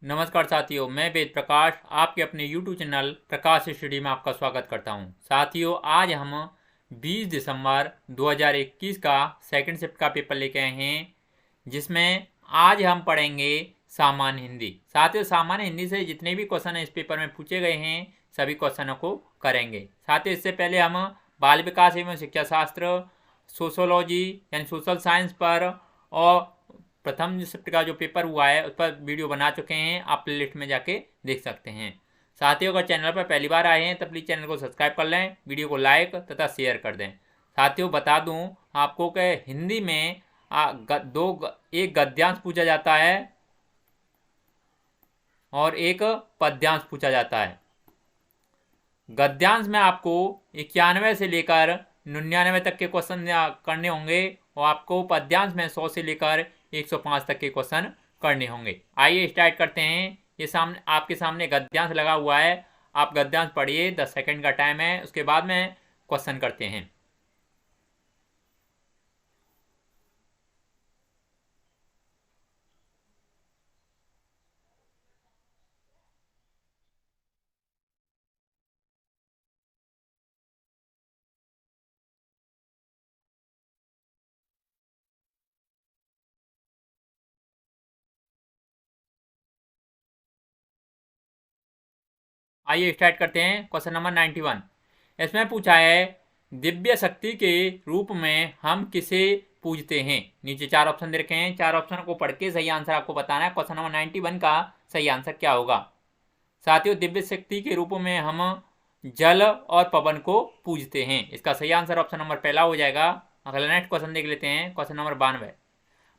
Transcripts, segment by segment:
नमस्कार साथियों, मैं वेद प्रकाश आपके अपने YouTube चैनल प्रकाश स्टडी में आपका स्वागत करता हूं। साथियों, आज हम 20 दिसंबर 2021 का सेकंड शिफ्ट का पेपर लेके आए हैं, जिसमें आज हम पढ़ेंगे सामान्य हिंदी। साथियों, सामान्य हिंदी से जितने भी क्वेश्चन इस पेपर में पूछे गए हैं सभी क्वेश्चनों को करेंगे। साथियों, इससे पहले हम बाल विकास एवं शिक्षा शास्त्र, सोशोलॉजी यानी सोशल साइंस पर और प्रथम शिफ्ट का जो पेपर हुआ है उस पर वीडियो बना चुके हैं। आप प्लेलिस्ट में जाके देख सकते हैं। साथियों, अगर चैनल पर पहली बार आए हैं तो प्लीज़ चैनल को सब्सक्राइब कर लें, वीडियो को लाइक तथा शेयर कर दें। साथियों, बता दूं आपको कि हिंदी में एक गद्यांश पूछा जाता है और एक पद्यांश पूछा जाता है। गद्यांश में आपको 91 से लेकर 99 तक के क्वेश्चन करने होंगे और आपको पद्यांश में 100 से लेकर 105 तक के क्वेश्चन करने होंगे। आइए स्टार्ट करते हैं। ये सामने आपके सामने गद्यांश लगा हुआ है, आप गद्यांश पढ़िए। 10 सेकंड का टाइम है, उसके बाद में क्वेश्चन करते हैं। आइए स्टार्ट करते हैं। क्वेश्चन नंबर 91 इसमें पूछा है, दिव्य शक्ति के रूप में हम किसे पूजते हैं। नीचे 4 ऑप्शन दे रखे हैं, 4 ऑप्शन को पढ़ के सही आंसर आपको बताना है। क्वेश्चन नंबर 91 का सही आंसर क्या होगा। साथियों, दिव्य शक्ति के रूप में हम जल और पवन को पूजते हैं। इसका सही आंसर ऑप्शन नंबर पहला हो जाएगा। अगला नेक्स्ट क्वेश्चन देख लेते हैं। क्वेश्चन नंबर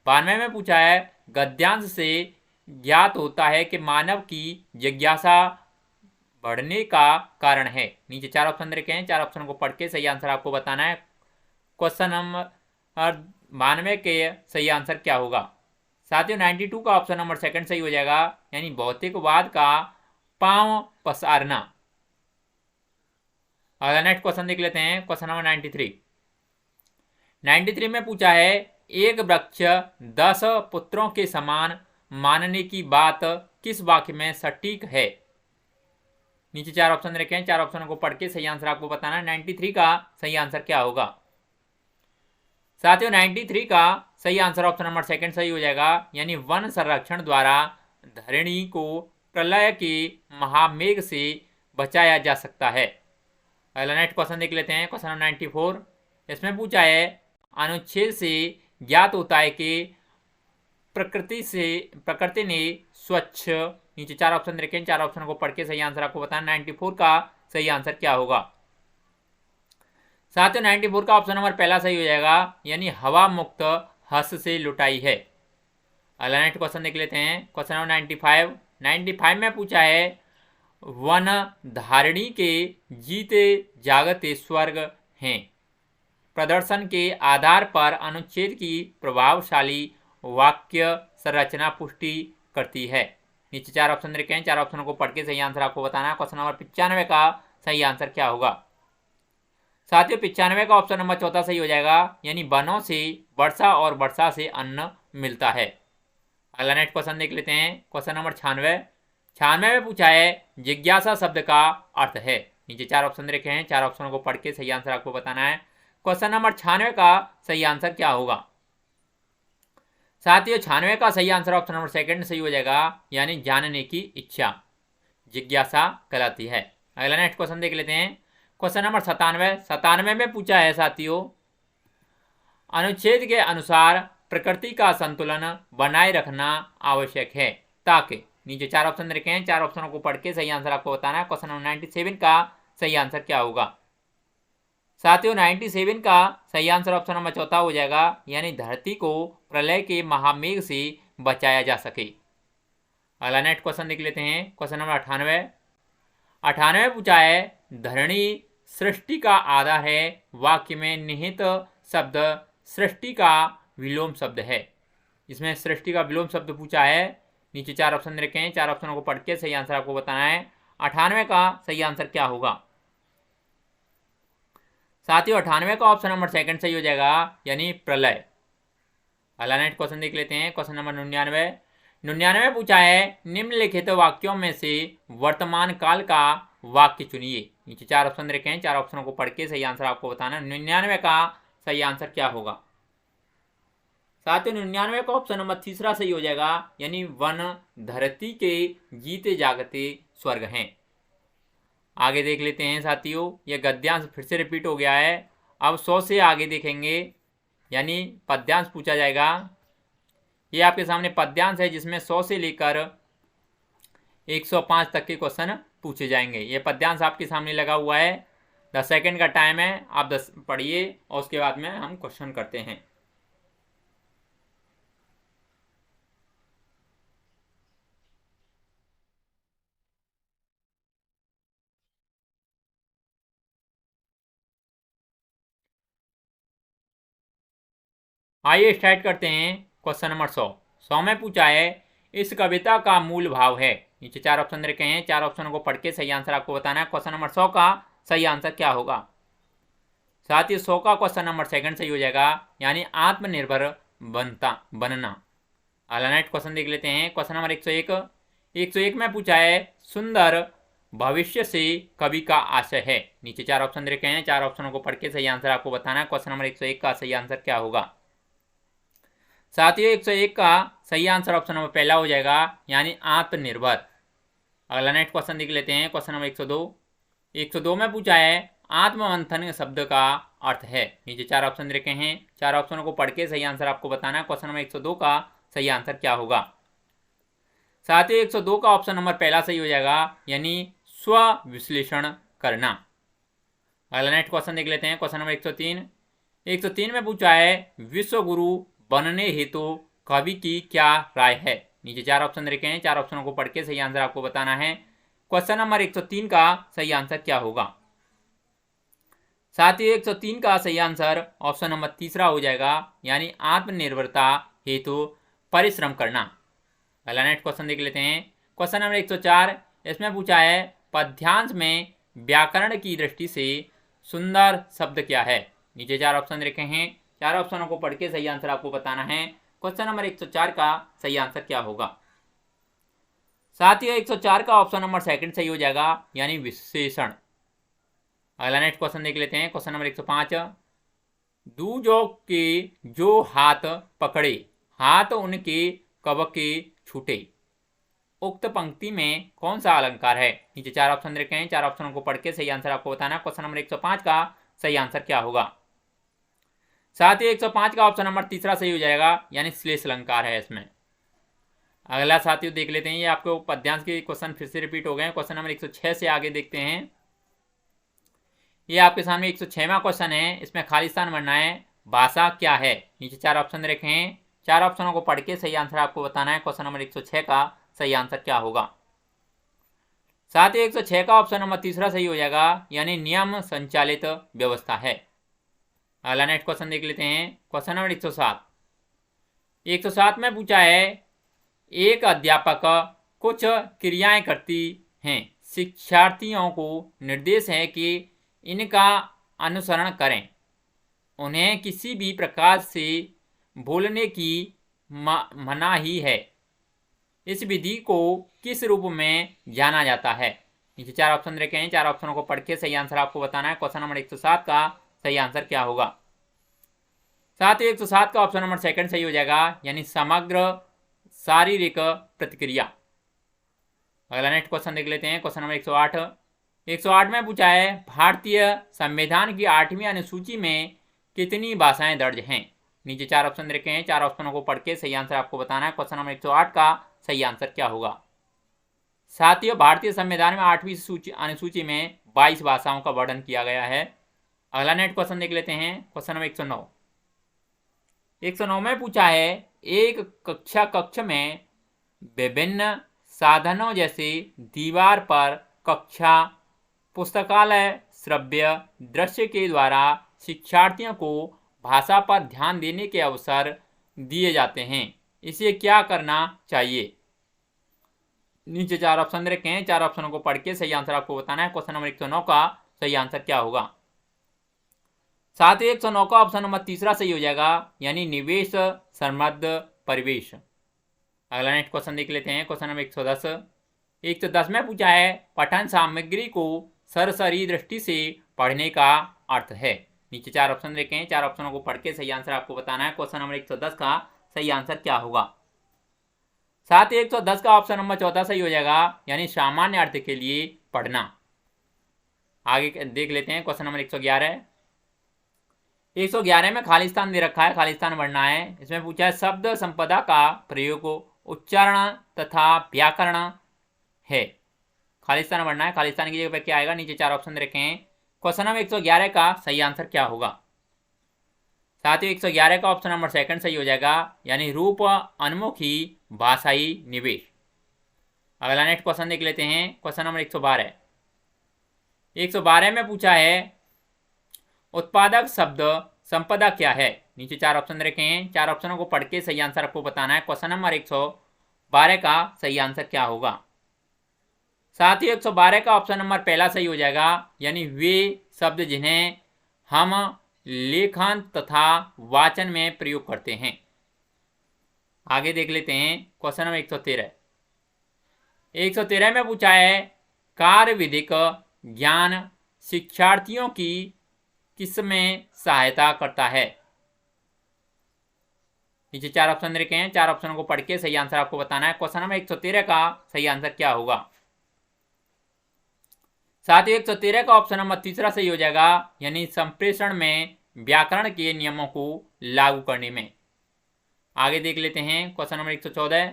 92 में पूछा है, गद्यांश से ज्ञात होता है कि मानव की जिज्ञासा बढ़ने का कारण है। नीचे 4 ऑप्शन दे रखे हैं, 4 ऑप्शन को पढ़ के सही आंसर आपको बताना है। क्वेश्चन नंबर 92 के सही आंसर क्या होगा। साथियों, 92 का ऑप्शन नंबर सेकंड सही हो जाएगा, यानी भौतिकवाद का पांव पसारना। अगला नेक्स्ट क्वेश्चन देख लेते हैं। क्वेश्चन नंबर 93 में पूछा है, एक वृक्ष 10 पुत्रों के समान मानने की बात किस वाक्य में सटीक है। नीचे 4 ऑप्शन रखे हैं, 4 ऑप्शन को पढ़ के सही आंसर आपको बताना है। 93 का सही आंसर क्या होगा। साथियों, 93 का सही आंसर ऑप्शन नंबर सेकंड सही हो जाएगा, यानी वन संरक्षण द्वारा धरणी को प्रलय के महामेघ से बचाया जा सकता है। अगला नेक्स्ट क्वेश्चन देख लेते हैं। क्वेश्चन नंबर 94 इसमें पूछा है, अनुच्छेद से ज्ञात होता है कि प्रकृति ने स्वच्छ। नीचे 4 ऑप्शन रखे हैं, 4 ऑप्शन को पढ़ के सही आंसर आपको बताना। 94 का सही आंसर क्या होगा। साथियों, 94 का ऑप्शन नंबर पहला सही हो जाएगा, यानी हवा मुक्त हस से लुटाई है। अगला नेक्स्ट क्वेश्चन देख लेते हैं। क्वेश्चन नंबर 95 में पूछा है, वन धारणी के जीते जागते स्वर्ग हैं। प्रदर्शन के आधार पर अनुच्छेद की प्रभावशाली वाक्य संरचना पुष्टि करती है। नीचे 4 ऑप्शन रखे हैं, 4 ऑप्शनों को पढ़ के सही आंसर आपको बताना है। क्वेश्चन नंबर 95 का सही आंसर क्या होगा। साथियों, 95 का ऑप्शन नंबर चौथा सही हो जाएगा, यानी वनों से वर्षा और वर्षा से अन्न मिलता है। अगला नेक्स्ट क्वेश्चन देख लेते हैं। क्वेश्चन नंबर 96 में पूछा है, जिज्ञासा शब्द का अर्थ है। नीचे 4 ऑप्शन रखे हैं, 4 ऑप्शनों को पढ़ के सही आंसर आपको बताना है। क्वेश्चन नंबर 96 का सही आंसर क्या होगा। साथियों, 96 का सही आंसर ऑप्शन नंबर सेकंड सही हो जाएगा, यानी जानने की इच्छा जिज्ञासा कहलाती है। अगला नेक्स्ट क्वेश्चन देख लेते हैं। क्वेश्चन नंबर 97 में पूछा है, साथियों, अनुच्छेद के अनुसार प्रकृति का संतुलन बनाए रखना आवश्यक है ताकि। नीचे 4 ऑप्शन रखे हैं, 4 ऑप्शनों को पढ़ के सही आंसर आपको बताना है। क्वेश्चन नंबर 97 का सही आंसर क्या होगा। साथियों, 97 का सही आंसर ऑप्शन नंबर चौथा हो जाएगा, यानी धरती को प्रलय के महामेघ से बचाया जा सके। अगला नेक्स्ट क्वेश्चन देख लेते हैं। क्वेश्चन नंबर 98 पूछा है, धरणी सृष्टि का आधार है। वाक्य में निहित शब्द सृष्टि का विलोम शब्द है। इसमें सृष्टि का विलोम शब्द पूछा है। नीचे 4 ऑप्शन रखे हैं, 4 ऑप्शनों को पढ़ के सही आंसर आपको बताना है। 98 का सही आंसर क्या होगा। साथियों, 98 का ऑप्शन नंबर सेकंड सही हो जाएगा, यानी प्रलय। अगला नेक्स्ट क्वेश्चन देख लेते हैं। क्वेश्चन नंबर 99 99 पूछा है निम्नलिखित वाक्यों में से वर्तमान काल का वाक्य चुनिए। नीचे 4 ऑप्शन रखे हैं, 4 ऑप्शनों को पढ़ के सही आंसर आपको बताना है। 99 का सही आंसर क्या होगा? साथियों 99 का ऑप्शन नंबर तीसरा सही हो जाएगा, यानी वन धरती के जीते जागते स्वर्ग हैं। आगे देख लेते हैं साथियों, यह गद्यांश फिर से रिपीट हो गया है। अब 100 से आगे देखेंगे, यानी पद्यांश पूछा जाएगा। ये आपके सामने पद्यांश है जिसमें 100 से लेकर 105 तक के क्वेश्चन पूछे जाएंगे। ये पद्यांश आपके सामने लगा हुआ है। 10 सेकेंड का टाइम है, आप 10 पढ़िए और उसके बाद में हम क्वेश्चन करते हैं। आइए स्टार्ट करते हैं। क्वेश्चन नंबर 100 में पूछा है इस कविता का मूल भाव है। नीचे 4 ऑप्शन रखे हैं, 4 ऑप्शनों को पढ़ के सही आंसर आपको बताना है। क्वेश्चन नंबर 100 का सही आंसर क्या होगा? साथ ही 100 का क्वेश्चन नंबर सेकंड सही हो जाएगा, यानी आत्मनिर्भर बनना। अल्टरनेट क्वेश्चन देख लेते हैं। क्वेश्चन नंबर 101 में पूछा है सुंदर भविष्य से कवि का आशय है। नीचे 4 ऑप्शन रखे हैं, 4 ऑप्शनों को पढ़ के सही आंसर आपको बताना है। क्वेश्चन नंबर 101 का सही आंसर क्या होगा? साथियों 101 का सही आंसर ऑप्शन नंबर पहला हो जाएगा, यानी आत्मनिर्भर। अगला नेक्स्ट क्वेश्चन देख लेते हैं। क्वेश्चन नंबर 102 में पूछा है आत्ममंथन शब्द का अर्थ है। नीचे 4 ऑप्शन रखे हैं, 4 ऑप्शनों को पढ़ के सही आंसर आपको बताना है। क्वेश्चन नंबर 102 का सही आंसर क्या होगा? साथियों 102 का ऑप्शन नंबर पहला सही हो जाएगा, यानी स्व विश्लेषण करना। अगला नेक्स्ट क्वेश्चन देख लेते हैं। क्वेश्चन नंबर 103 में पूछा है विश्व गुरु बनने हेतु कवि की क्या राय है। नीचे 4 ऑप्शन रखे हैं, 4 ऑप्शनों को पढ़ के सही आंसर आपको बताना है। क्वेश्चन नंबर 103 का सही आंसर क्या होगा? साथ ही 103 का सही आंसर ऑप्शन नंबर तीसरा हो जाएगा, यानी आत्मनिर्भरता हेतु परिश्रम करना। अगला नेक्स्ट क्वेश्चन देख लेते हैं। क्वेश्चन नंबर 104, इसमें पूछा है पद्यांश में व्याकरण की दृष्टि से सुंदर शब्द क्या है। नीचे 4 ऑप्शन रखे हैं, 4 ऑप्शनों को पढ़ के सही आंसर आपको बताना है। क्वेश्चन नंबर 104 का सही आंसर क्या होगा? साथ ही 104 का ऑप्शन नंबर सेकंड सही हो जाएगा, यानी विशेषण। अगला नेक्स्ट क्वेश्चन देख लेते हैं। क्वेश्चन नंबर 105, दूजों के जो हाथ पकड़े हाथ उनके कब के छूटे, उक्त पंक्ति में कौन सा अलंकार है। नीचे 4 ऑप्शन रखे हैं, 4 ऑप्शनों को पढ़ के सही आंसर आपको बताना। क्वेश्चन नंबर 105 का सही आंसर क्या होगा? साथ ही 105 का ऑप्शन नंबर तीसरा सही हो जाएगा, यानी श्लेष अलंकार है इसमें। अगला साथियों देख लेते हैं, ये आपको पद्यांश के क्वेश्चन फिर से रिपीट हो गए हैं। क्वेश्चन नंबर 106 से आगे देखते हैं। ये आपके सामने 106वां क्वेश्चन है, इसमें खालिस्तान भरना है। भाषा क्या है। नीचे 4 ऑप्शन रखे हैं, 4 ऑप्शनों को पढ़ के सही आंसर आपको बताना है। क्वेश्चन नंबर 106 का सही आंसर क्या होगा? साथ ही 106 का ऑप्शन नंबर तीसरा सही हो जाएगा, यानी नियम संचालित व्यवस्था है। अगला नेक्स्ट क्वेश्चन देख लेते हैं। क्वेश्चन नंबर 107 में पूछा है एक अध्यापक कुछ क्रियाएं करती हैं, शिक्षार्थियों को निर्देश है कि इनका अनुसरण करें। उन्हें किसी भी प्रकार से भूलने की मनाही है। इस विधि को किस रूप में जाना जाता है। नीचे 4 ऑप्शन रखे हैं, 4 ऑप्शनों को पढ़ के सही आंसर आपको बताना है। क्वेश्चन नंबर 107 का सही आंसर क्या होगा? साथ ही 107 का ऑप्शन नंबर सेकंड सही हो जाएगा, यानी समग्र शारीरिक प्रतिक्रिया। अगला नेक्स्ट क्वेश्चन देख लेते हैं। क्वेश्चन नंबर 108 में पूछा है भारतीय संविधान की 8वीं अनुसूची में कितनी भाषाएं दर्ज हैं। नीचे 4 ऑप्शन रखे हैं, 4 ऑप्शनों को पढ़ के सही आंसर आपको बताना है। क्वेश्चन नंबर 108 का सही आंसर क्या होगा? साथियों भारतीय संविधान में 8वीं अनुसूची में 22 भाषाओं का वर्णन किया गया है। अगला नेक्स्ट क्वेश्चन देख लेते हैं। क्वेश्चन नंबर 109 में पूछा है एक कक्ष में विभिन्न साधनों जैसे दीवार पर कक्षा, पुस्तकालय, श्रव्य दृश्य के द्वारा शिक्षार्थियों को भाषा पर ध्यान देने के अवसर दिए जाते हैं। इसे क्या करना चाहिए। नीचे 4 ऑप्शन रखे हैं, 4 ऑप्शनों को पढ़ के सही आंसर आपको बताना है। क्वेश्चन नंबर 109 का सही आंसर क्या होगा? साथ ही 109 का ऑप्शन नंबर तीसरा सही हो जाएगा, यानी निवेश समृद्ध परिवेश। अगला नेक्स्ट क्वेश्चन देख लेते हैं। Question number 110। 110 में पूछा है पठन सामग्री को सरसरी दृष्टि से पढ़ने का अर्थ है। नीचे 4 ऑप्शन देखे हैं, 4 ऑप्शनों को पढ़ के सही आंसर आपको बताना है। क्वेश्चन नंबर 110 का सही आंसर क्या होगा। साथ ही 110 का ऑप्शन नंबर 14 सही हो जाएगा, यानी सामान्य अर्थ के लिए पढ़ना। आगे देख लेते हैं क्वेश्चन नंबर 111। 111 में खालिस्तान दे रखा है, खालिस्तान पढ़ना है। इसमें पूछा है शब्द संपदा का प्रयोग उच्चारण तथा व्याकरण है। खालिस्तान पढ़ना है, खालिस्तान की जगह पे क्या आएगा। नीचे 4 ऑप्शन रखे हैं। क्वेश्चन नंबर 111 का सही आंसर क्या होगा। साथ ही 111 का ऑप्शन नंबर 2 सही हो जाएगा, यानी रूप अन्मुखी भाषाई निवेश। अगला नेक्स्ट क्वेश्चन देख लेते हैं। Question number 112। 112 में पूछा है उत्पादक शब्द संपदा क्या है। नीचे 4 ऑप्शन रखे हैं, 4 ऑप्शनों को पढ़ के सही आंसर आपको बताना है। क्वेश्चन नंबर 112 का सही आंसर क्या होगा। साथ ही 112 का ऑप्शन नंबर पहला सही हो जाएगा, यानी वे शब्द जिन्हें हम लेखन तथा वाचन में प्रयोग करते हैं। आगे देख लेते हैं क्वेश्चन नंबर 113। 113 में पूछा है कार्य विधिक ज्ञान शिक्षार्थियों की किसमें सहायता करता है। नीचे 4 ऑप्शन रखे हैं, 4 ऑप्शनों को पढ़ के सही आंसर आपको बताना है। क्वेश्चन नंबर 113 का सही आंसर क्या होगा। साथ ही 113 का ऑप्शन नंबर तीसरा सही हो जाएगा, यानी संप्रेषण में व्याकरण के नियमों को लागू करने में। आगे देख लेते हैं क्वेश्चन नंबर 114।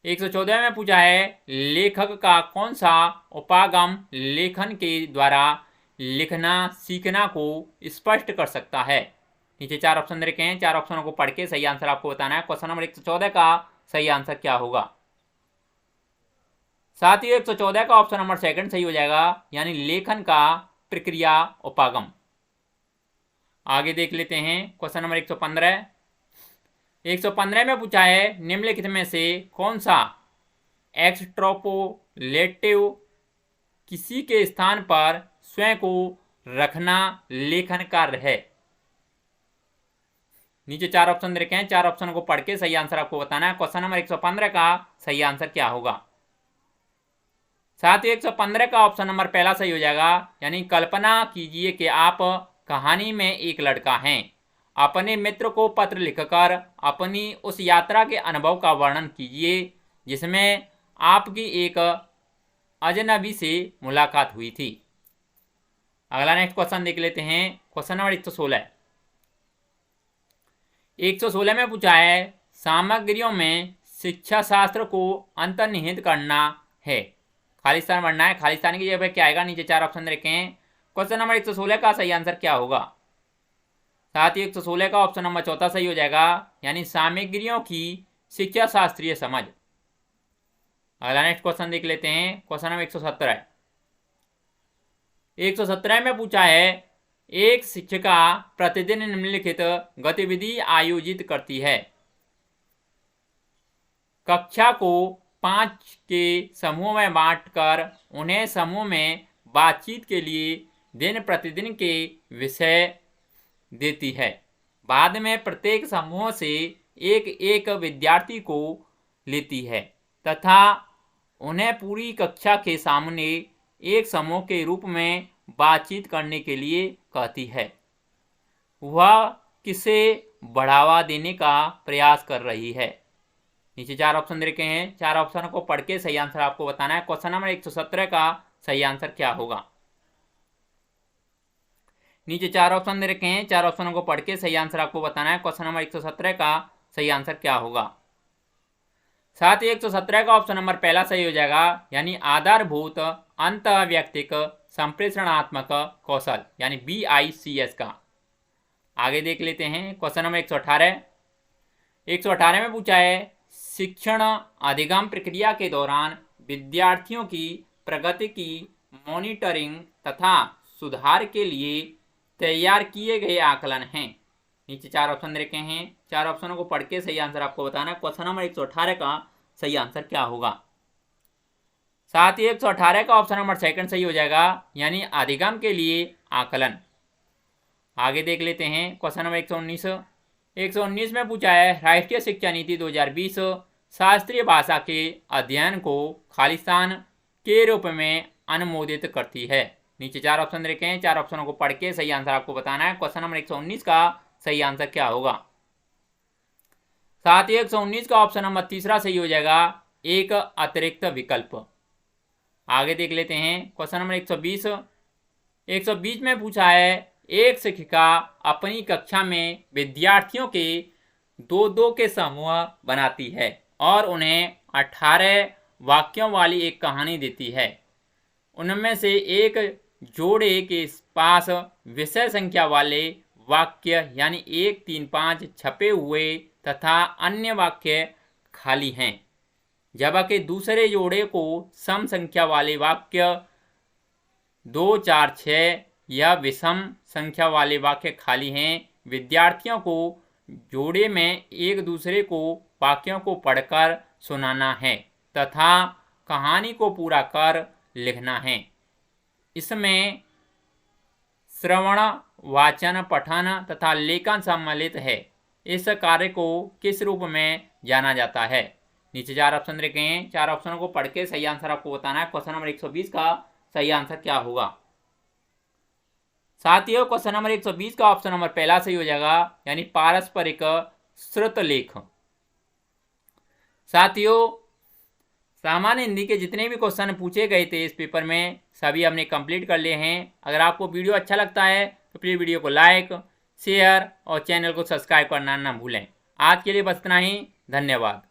114 में पूछा है लेखक का कौन सा उपागम लेखन के द्वारा लिखना सीखना को स्पष्ट कर सकता है। नीचे 4 ऑप्शन रखे हैं, 4 ऑप्शनों को पढ़ के सही आंसर आपको बताना है। क्वेश्चन नंबर 114 का सही आंसर क्या होगा। साथ ही 114 का ऑप्शन नंबर 2 सही हो जाएगा, यानी लेखन का प्रक्रिया उपागम। आगे देख लेते हैं क्वेश्चन नंबर 115। 115 में पूछा है निम्नलिखित में से कौन सा एक्सट्रोपोलेटिव किसी के स्थान पर स्वयं को रखना लेखन कार्य है। नीचे 4 ऑप्शन रखे हैं, 4 ऑप्शन को पढ़ के सही आंसर आपको बताना है। क्वेश्चन नंबर 115 का सही आंसर क्या होगा। साथ ही 115 का ऑप्शन नंबर पहला सही हो जाएगा, यानी कल्पना कीजिए कि आप कहानी में एक लड़का हैं, अपने मित्र को पत्र लिखकर अपनी उस यात्रा के अनुभव का वर्णन कीजिए जिसमें आपकी एक अजनबी से मुलाकात हुई थी। अगला नेक्स्ट क्वेश्चन देख लेते हैं। Question number 116। 116 में पूछा है सामग्रियों में शिक्षा शास्त्र को अंतर्निहित करना है। खालिस्तान पढ़ना है, खालिस्तान की जगह पे क्या आएगा। नीचे 4 ऑप्शन रखे हैं। क्वेश्चन नंबर 116 का सही आंसर क्या होगा। साथ ही 116 का ऑप्शन नंबर 4 सही हो जाएगा, यानी सामग्रियों की शिक्षा शास्त्रीय समझ। अगला नेक्स्ट क्वेश्चन देख लेते हैं। Question number 117। 117 में पूछा है एक शिक्षिका प्रतिदिन निम्नलिखित गतिविधि आयोजित करती है। कक्षा को 5 के समूह में बांटकर उन्हें समूह में बातचीत के लिए दिन प्रतिदिन के विषय देती है। बाद में प्रत्येक समूह से एक एक विद्यार्थी को लेती है तथा उन्हें पूरी कक्षा के सामने एक समूह के रूप में बातचीत करने के लिए कहती है। वह किसे बढ़ावा देने का प्रयास कर रही है। नीचे 4 ऑप्शन रखे हैं, 4 ऑप्शन को पढ़ के सही आंसर आपको बताना है। क्वेश्चन नंबर 117 का सही आंसर क्या होगा। नीचे 4 ऑप्शन दे रखे हैं, 4 ऑप्शनों को पढ़ के सही आंसर आपको बताना है। क्वेश्चन नंबर 117 का सही आंसर क्या होगा। साथ ही 117 का ऑप्शन नंबर पहला सही हो जाएगा, यानी आधारभूत अंतःव्यक्तिक संप्रेषणात्मक कौशल, यानी BICS का। आगे देख लेते हैं क्वेश्चन नंबर 118। 118 में पूछा है शिक्षण अधिगम प्रक्रिया के दौरान विद्यार्थियों की प्रगति की मॉनिटरिंग तथा सुधार के लिए तैयार किए गए आकलन हैं। नीचे 4 ऑप्शन रखे हैं, 4 ऑप्शनों को पढ़ के सही आंसर आपको बताना है। क्वेश्चन नंबर 118 का सही आंसर क्या होगा। साथ ही 118 का ऑप्शन नंबर 2 सही हो जाएगा, यानी अधिगम के लिए आकलन। आगे देख लेते हैं क्वेश्चन नंबर 119। 119 में पूछा है राष्ट्रीय शिक्षा नीति 2020 शास्त्रीय भाषा के अध्ययन को खालिस्तान के रूप में अनुमोदित करती है। नीचे 4 ऑप्शन रखे हैं, 4 ऑप्शनों को पढ़ के सही आंसर आपको बताना है। क्वेश्चन नंबर 119 का सही आंसर क्या होगा? साथियों 119 का ऑप्शन नंबर तीसरा सही हो जाएगा, एक अतिरिक्त विकल्प। आगे देख लेते हैं क्वेश्चन नंबर 120। 120 में पूछा है, एक शिक्षिका अपनी कक्षा में विद्यार्थियों के 2-2 के समूह बनाती है और उन्हें 18 वाक्यों वाली एक कहानी देती है। उनमें से एक जोड़े के पास विषय संख्या वाले वाक्य यानी 1, 3, 5 छपे हुए तथा अन्य वाक्य खाली हैं, जबकि दूसरे जोड़े को सम संख्या वाले वाक्य 2, 4, 6 या विषम संख्या वाले वाक्य खाली हैं। विद्यार्थियों को जोड़े में एक दूसरे को वाक्यों को पढ़कर सुनाना है तथा कहानी को पूरा कर लिखना है। इसमें श्रवण, वाचन, पठन तथा लेखन सम्मिलित है। इस कार्य को किस रूप में जाना जाता है? नीचे 4 ऑप्शन रखे हैं, 4 ऑप्शनों को पढ़ के सही आंसर आपको बताना है। क्वेश्चन नंबर 120 का सही आंसर क्या होगा? साथियों क्वेश्चन नंबर 120 का ऑप्शन नंबर पहला सही हो जाएगा, यानी पारस्परिक श्रुतलेख। साथियों सामान्य हिंदी के जितने भी क्वेश्चन पूछे गए थे इस पेपर में सभी हमने कंप्लीट कर लिए हैं। अगर आपको वीडियो अच्छा लगता है तो प्लीज़ वीडियो को लाइक, शेयर और चैनल को सब्सक्राइब करना ना भूलें। आज के लिए बस इतना ही, धन्यवाद।